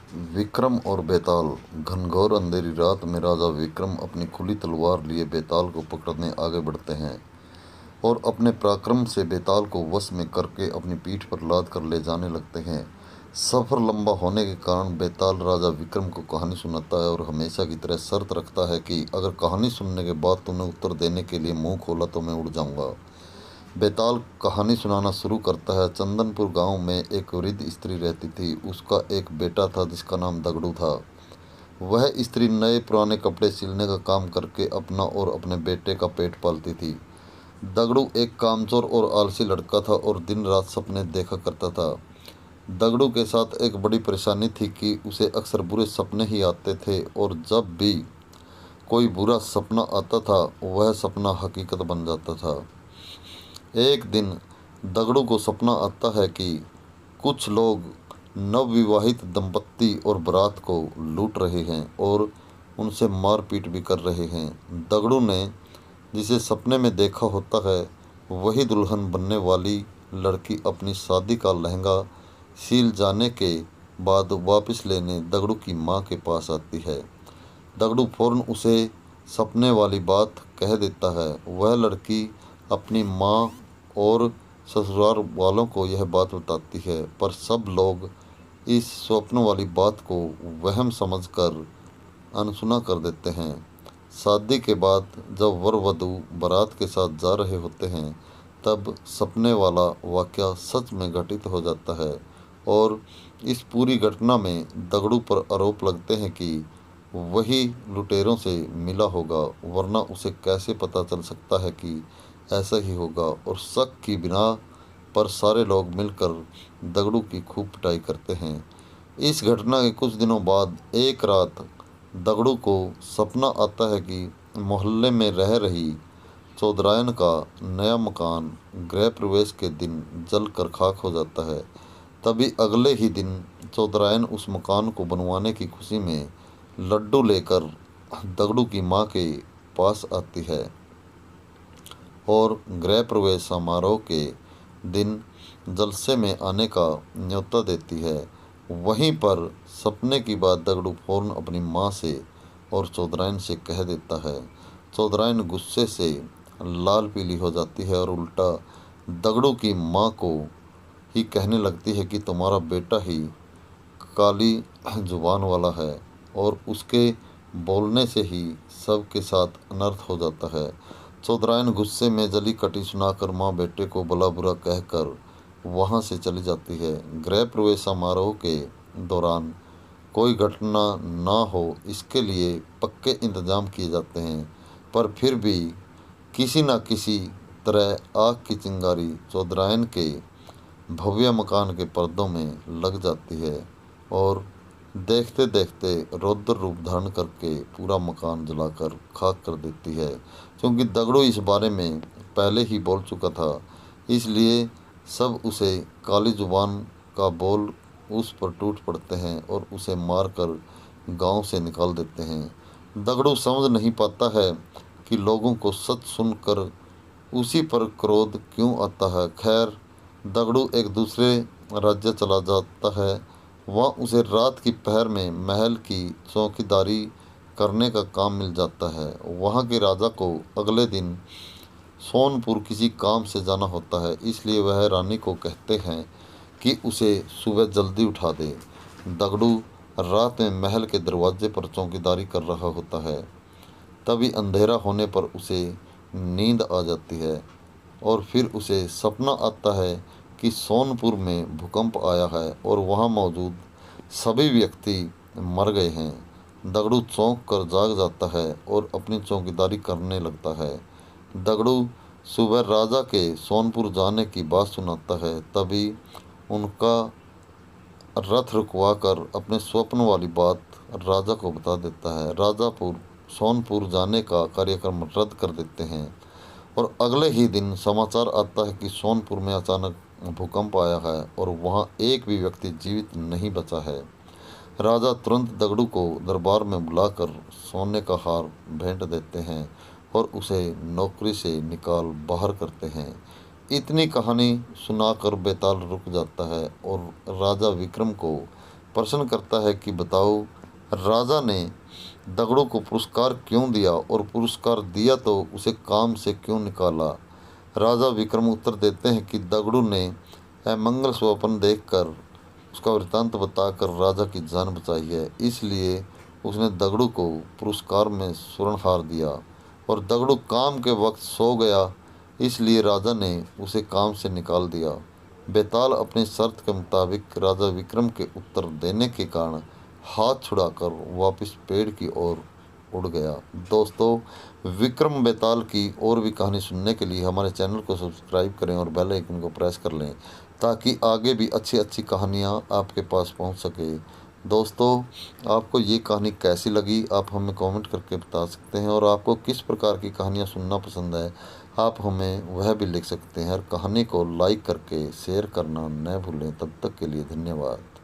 विक्रम और बेताल। घनघोर अंधेरी रात में राजा विक्रम अपनी खुली तलवार लिए बेताल को पकड़ने आगे बढ़ते हैं और अपने पराक्रम से बेताल को वश में करके अपनी पीठ पर लाद कर ले जाने लगते हैं। सफ़र लंबा होने के कारण बेताल राजा विक्रम को कहानी सुनाता है और हमेशा की तरह शर्त रखता है कि अगर कहानी सुनने के बाद तुमने उत्तर देने के लिए मुंह खोला तो मैं उड़ जाऊंगा। बेताल कहानी सुनाना शुरू करता है। चंदनपुर गांव में एक वृद्ध स्त्री रहती थी। उसका एक बेटा था जिसका नाम दगड़ू था। वह स्त्री नए पुराने कपड़े सिलने का काम करके अपना और अपने बेटे का पेट पालती थी। दगड़ू एक कामचोर और आलसी लड़का था और दिन रात सपने देखा करता था। दगड़ू के साथ एक बड़ी परेशानी थी कि उसे अक्सर बुरे सपने ही आते थे और जब भी कोई बुरा सपना आता था वह सपना हकीकत बन जाता था। एक दिन दगड़ू को सपना आता है कि कुछ लोग नवविवाहित दंपत्ति और बारात को लूट रहे हैं और उनसे मारपीट भी कर रहे हैं। दगड़ू ने जिसे सपने में देखा होता है वही दुल्हन बनने वाली लड़की अपनी शादी का लहंगा सील जाने के बाद वापस लेने दगड़ू की माँ के पास आती है। दगड़ू फौरन उसे सपने वाली बात कह देता है। वह लड़की अपनी माँ और ससुराल वालों को यह बात बताती है, पर सब लोग इस स्वप्न वाली बात को वहम समझकर अनसुना कर देते हैं। शादी के बाद जब वर वधू बारात के साथ जा रहे होते हैं तब सपने वाला वाकया सच में घटित हो जाता है और इस पूरी घटना में दगड़ू पर आरोप लगते हैं कि वही लुटेरों से मिला होगा, वरना उसे कैसे पता चल सकता है कि ऐसा ही होगा। और शक की बिना पर सारे लोग मिलकर दगड़ू की खूब पिटाई करते हैं। इस घटना के कुछ दिनों बाद एक रात दगड़ू को सपना आता है कि मोहल्ले में रह रही चौधरायन का नया मकान गृह प्रवेश के दिन जल कर खाक हो जाता है। तभी अगले ही दिन चौधरायन उस मकान को बनवाने की खुशी में लड्डू लेकर दगड़ू की माँ के पास आती है और गृह प्रवेश समारोह के दिन जलसे में आने का न्योता देती है। वहीं पर सपने की बात दगड़ू फौरन अपनी माँ से और चौधरायन से कह देता है। चौधरायन गुस्से से लाल पीली हो जाती है और उल्टा दगड़ू की माँ को ही कहने लगती है कि तुम्हारा बेटा ही काली जुबान वाला है और उसके बोलने से ही सबके साथ अनर्थ हो जाता है। चौधरायन गुस्से में जली कटी सुनाकर माँ बेटे को भला बुरा कहकर वहाँ से चली जाती है। गृह प्रवेश समारोह के दौरान कोई घटना ना हो इसके लिए पक्के इंतजाम किए जाते हैं, पर फिर भी किसी न किसी तरह आग की चिंगारी चौधरायन के भव्य मकान के पर्दों में लग जाती है और देखते देखते रौद्र रूप धारण करके पूरा मकान जलाकर खाक कर देती है। क्योंकि दगड़ू इस बारे में पहले ही बोल चुका था, इसलिए सब उसे काली जुबान का बोल उस पर टूट पड़ते हैं और उसे मारकर गांव से निकाल देते हैं। दगड़ू समझ नहीं पाता है कि लोगों को सच सुनकर उसी पर क्रोध क्यों आता है। खैर, दगड़ू एक दूसरे राज्य चला जाता है। वहाँ उसे रात की पहर में महल की चौकीदारी करने का काम मिल जाता है। वहाँ के राजा को अगले दिन सोनपुर किसी काम से जाना होता है, इसलिए वह रानी को कहते हैं कि उसे सुबह जल्दी उठा दे। दगड़ू रात में महल के दरवाजे पर चौकीदारी कर रहा होता है। तभी अंधेरा होने पर उसे नींद आ जाती है और फिर उसे सपना आता है कि सोनपुर में भूकंप आया है और वहाँ मौजूद सभी व्यक्ति मर गए हैं। दगड़ू चौंक कर जाग जाता है और अपनी चौकीदारी करने लगता है। दगड़ू सुबह राजा के सोनपुर जाने की बात सुनाता है। तभी उनका रथ रुकवाकर अपने स्वप्न वाली बात राजा को बता देता है। राजापुर सोनपुर जाने का कार्यक्रम रद्द कर देते हैं और अगले ही दिन समाचार आता है कि सोनपुर में अचानक भूकंप आया है और वहाँ एक भी व्यक्ति जीवित नहीं बचा है। राजा तुरंत दगड़ू को दरबार में बुलाकर सोने का हार भेंट देते हैं और उसे नौकरी से निकाल बाहर करते हैं। इतनी कहानी सुनाकर बेताल रुक जाता है और राजा विक्रम को प्रश्न करता है कि बताओ, राजा ने दगड़ू को पुरस्कार क्यों दिया और पुरस्कार दिया तो उसे काम से क्यों निकाला। राजा विक्रम उत्तर देते हैं कि दगड़ू ने अमंगल स्वप्न देखकर उसका वृत्तांत बताकर राजा की जान बचाई है, इसलिए उसने दगड़ू को पुरस्कार में स्वर्णहार दिया। और दगड़ू काम के वक्त सो गया, इसलिए राजा ने उसे काम से निकाल दिया। बेताल अपनी शर्त के मुताबिक राजा विक्रम के उत्तर देने के कारण हाथ छुड़ाकर वापस पेड़ की ओर उड़ गया। दोस्तों, विक्रम बेताल की और भी कहानी सुनने के लिए हमारे चैनल को सब्सक्राइब करें और बेल आइकन को प्रेस कर लें, ताकि आगे भी अच्छी अच्छी कहानियाँ आपके पास पहुँच सके। दोस्तों, आपको ये कहानी कैसी लगी आप हमें कमेंट करके बता सकते हैं, और आपको किस प्रकार की कहानियाँ सुनना पसंद है आप हमें वह भी लिख सकते हैं। हर कहानी को लाइक करके शेयर करना न भूलें। तब तक के लिए धन्यवाद।